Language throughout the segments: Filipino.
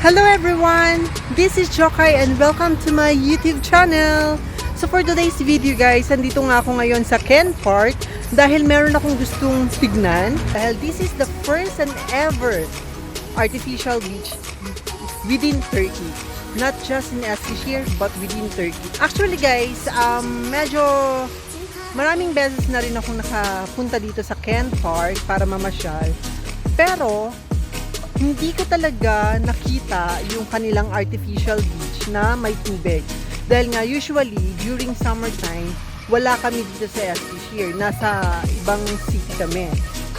Hello everyone! This is Jokay and welcome to my YouTube channel! So for today's video guys, andito nga ako ngayon sa Ken Park dahil meron akong gustong tignan. Dahil this is the first and ever artificial beach within Turkey. Not just in Eskişehir but within Turkey. Actually guys, medyo maraming beses na rin akong nakapunta dito sa Ken Park para mamasyal. Pero hindi ko talaga nakita yung kanilang artificial beach na may tubig. Dahil nga usually during summertime, wala kami dito sa Eskişehir. Nasa ibang city kami.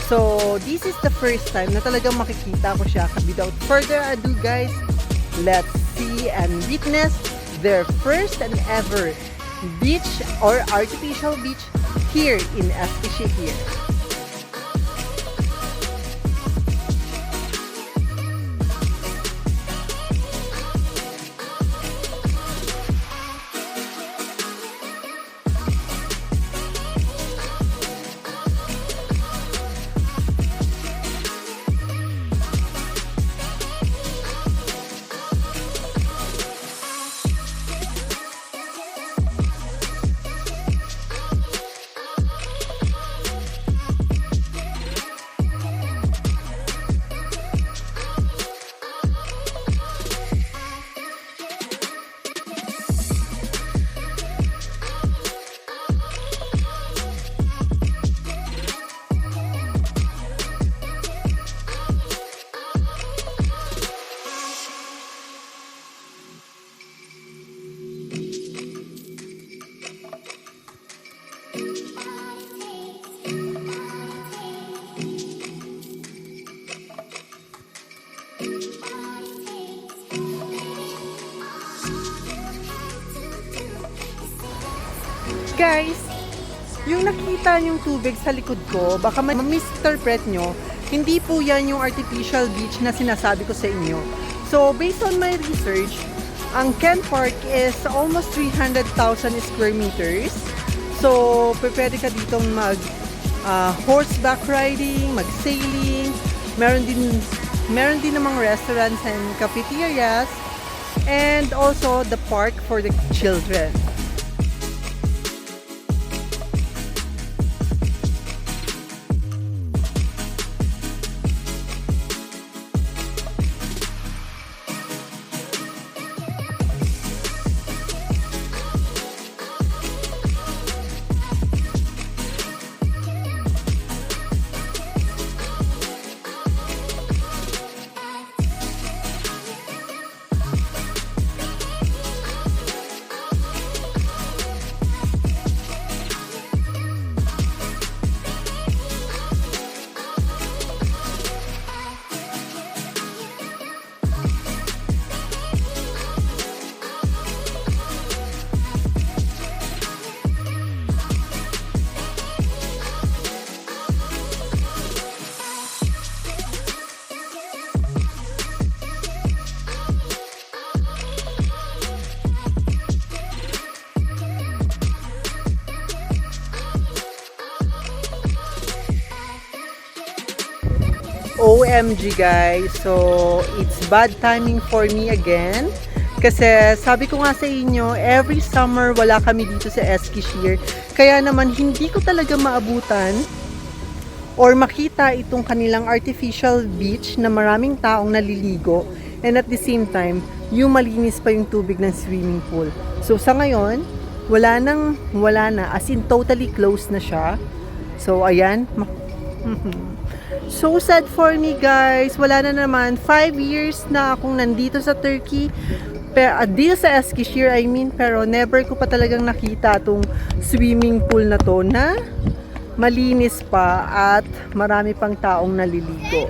So this is the first time na talagang makikita ko siya. Without further ado guys, let's see and witness their first and ever beach or artificial beach here in Eskişehir. Guys, yung nakita yung tubig sa likod ko, baka ma-misinterpret nyo, hindi po yan yung artificial beach na sinasabi ko sa inyo. So, based on my research, ang Ken Park is almost 300,000 square meters. So, pwede ka ditong horseback riding, mag-sailing, meron din namang restaurants and cafeterias, and also the park for the children. OMG guys, so it's bad timing for me again kasi sabi ko nga sa inyo, every summer wala kami dito sa Eskişehir, kaya naman hindi ko talaga maabutan or makita itong kanilang artificial beach na maraming taong naliligo, and at the same time yung malinis pa yung tubig ng swimming pool. So sa ngayon wala na, as in totally closed na siya. So ayan. So sad for me guys, wala na naman, 5 years na akong nandito sa Turkey, dito sa Eskişehir I mean, pero never ko pa talagang nakita tong swimming pool na to na malinis pa at marami pang taong naliligo.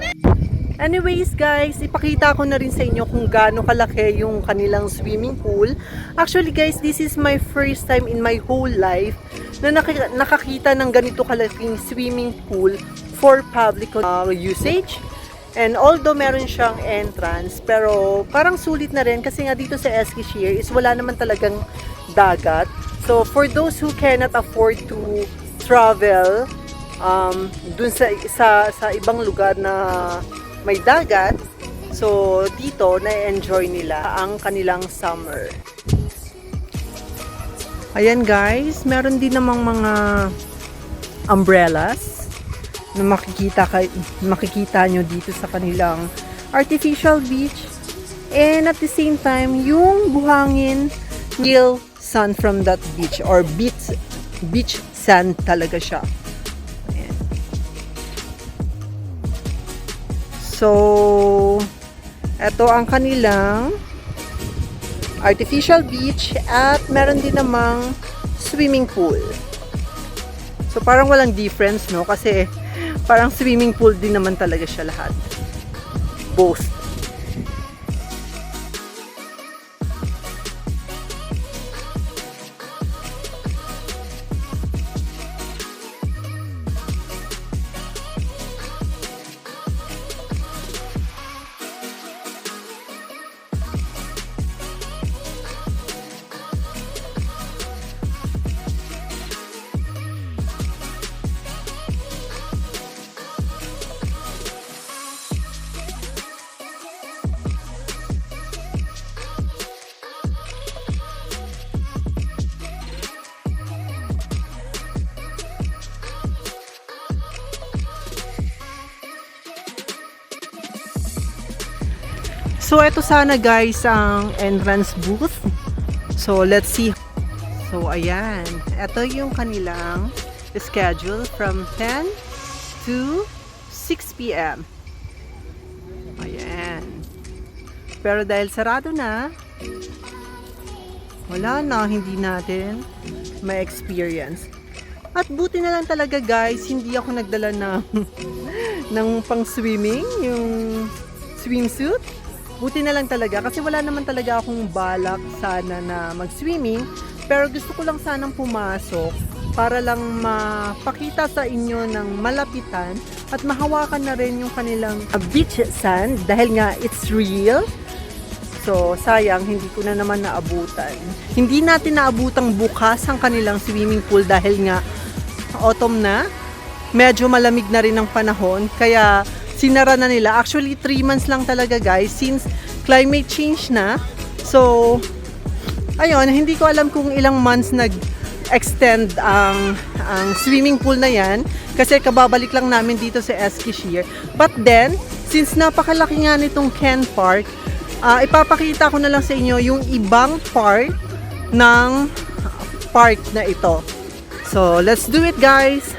Anyways guys, ipakita ko na rin sa inyo kung gaano kalaki yung kanilang swimming pool. Actually guys, this is my first time in my whole life na nakakita ng ganito kalaking swimming pool for public usage. And although meron siyang entrance, pero parang sulit na rin kasi nga dito sa Eskişehir is wala naman talagang dagat. So for those who cannot afford to travel dun sa ibang lugar na may dagat, So, dito, na-enjoy nila ang kanilang summer. Ayan guys, meron din namang mga umbrellas na makikita nyo dito sa kanilang artificial beach. And at the same time, yung buhangin, real sun from that beach or beach sand talaga siya. Ayan. So, ito ang kanilang artificial beach at meron din namang swimming pool. So, parang walang difference, no? Kasi parang swimming pool din naman talaga siya lahat. Both. So, ito sana guys ang entrance booth. So, let's see. So, ayan. Ito yung kanilang schedule from 10 to 6 p.m. Ayan. Pero dahil sarado na, wala na, hindi natin ma-experience. At buti na lang talaga guys, hindi ako nagdala ng pang-swimming, yung swimsuit. Buti na lang talaga kasi wala naman talaga akong balak sana na mag-swimming, pero gusto ko lang sanang pumasok para lang mapakita sa inyo ng malapitan at mahawakan na rin yung kanilang beach sand dahil nga it's real. So sayang hindi ko na naman naabutan. Hindi natin naabutang bukas ang kanilang swimming pool dahil nga autumn na, medyo malamig na rin ang panahon, kaya sinara na nila. Actually, 3 months lang talaga guys since climate change na. So, ayun, hindi ko alam kung ilang months nag-extend ang swimming pool na yan kasi kababalik lang namin dito sa Eskishehir. But then, since napakalaki nga nitong Ken Park, ipapakita ko na lang sa inyo yung ibang part ng park na ito. So, let's do it guys!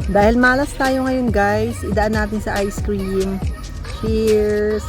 Dahil malas tayo ngayon guys, idaan natin sa ice cream. Cheers!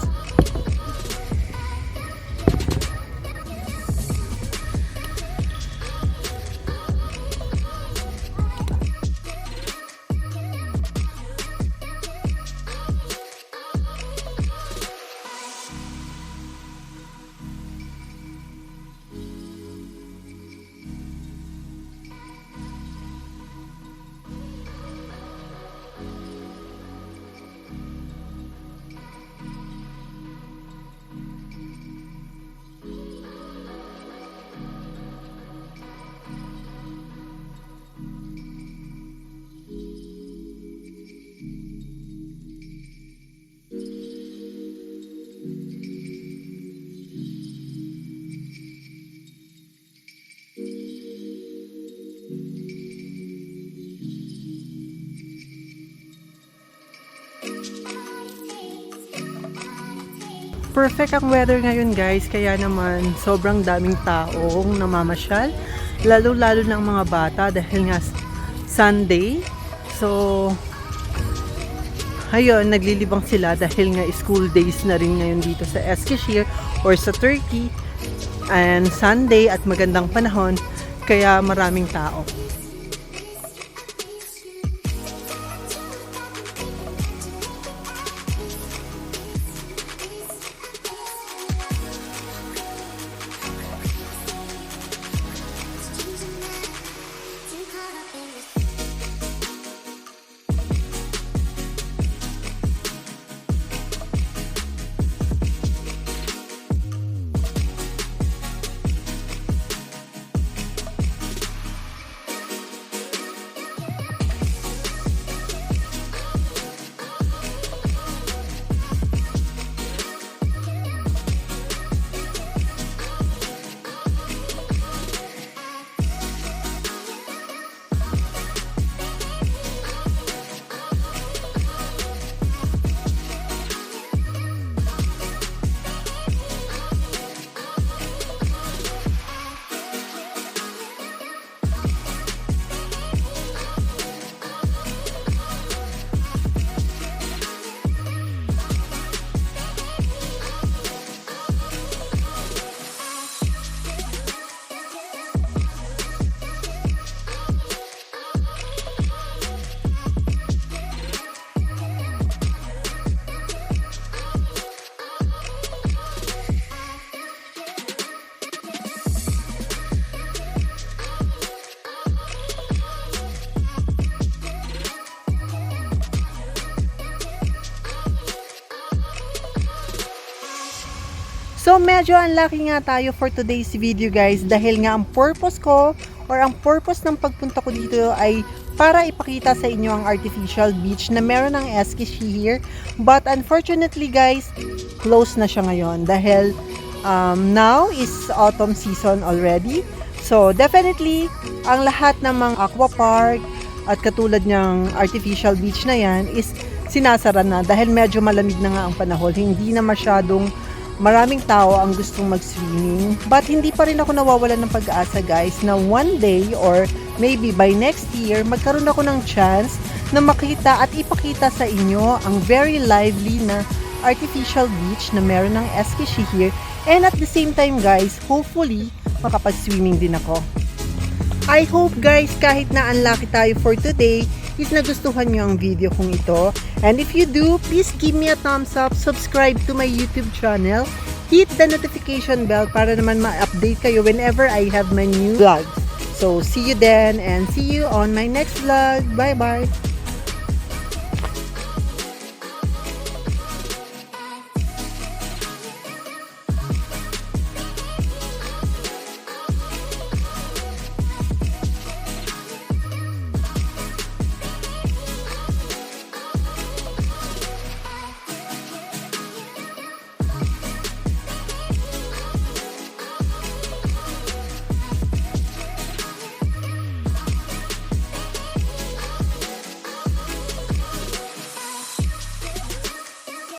Perfect ang weather ngayon guys, kaya naman sobrang daming taong namamasyal, lalo-lalo ng mga bata dahil nga Sunday. So ayun, naglilibang sila dahil nga school days na rin ngayon dito sa Eskishehir or sa Turkey, and Sunday at magandang panahon kaya maraming tao. So medyo unlucky nga tayo for today's video guys dahil nga ang purpose ko or ang purpose ng pagpunta ko dito ay para ipakita sa inyo ang artificial beach na meron ng Eskishi here. But unfortunately guys, close na siya ngayon dahil now is autumn season already. So definitely, ang lahat ng mga aqua park at katulad ng artificial beach na yan is sinasara na dahil medyo malamig na nga ang panahon. Hindi na masyadong maraming tao ang gustong mag-swimming. But hindi pa rin ako nawawalan ng pag-asa guys na one day or maybe by next year, magkaroon ako ng chance na makita at ipakita sa inyo ang very lively na artificial beach na meron ng Eskishi here. And at the same time guys, hopefully, makapag-swimming din ako. I hope guys, kahit na unlucky tayo for today, is nagustuhan nyo ang video kong ito. And if you do, please give me a thumbs up, subscribe to my YouTube channel, hit the notification bell para naman ma-update kayo whenever I have my new vlog. So, see you then and see you on my next vlog. Bye-bye!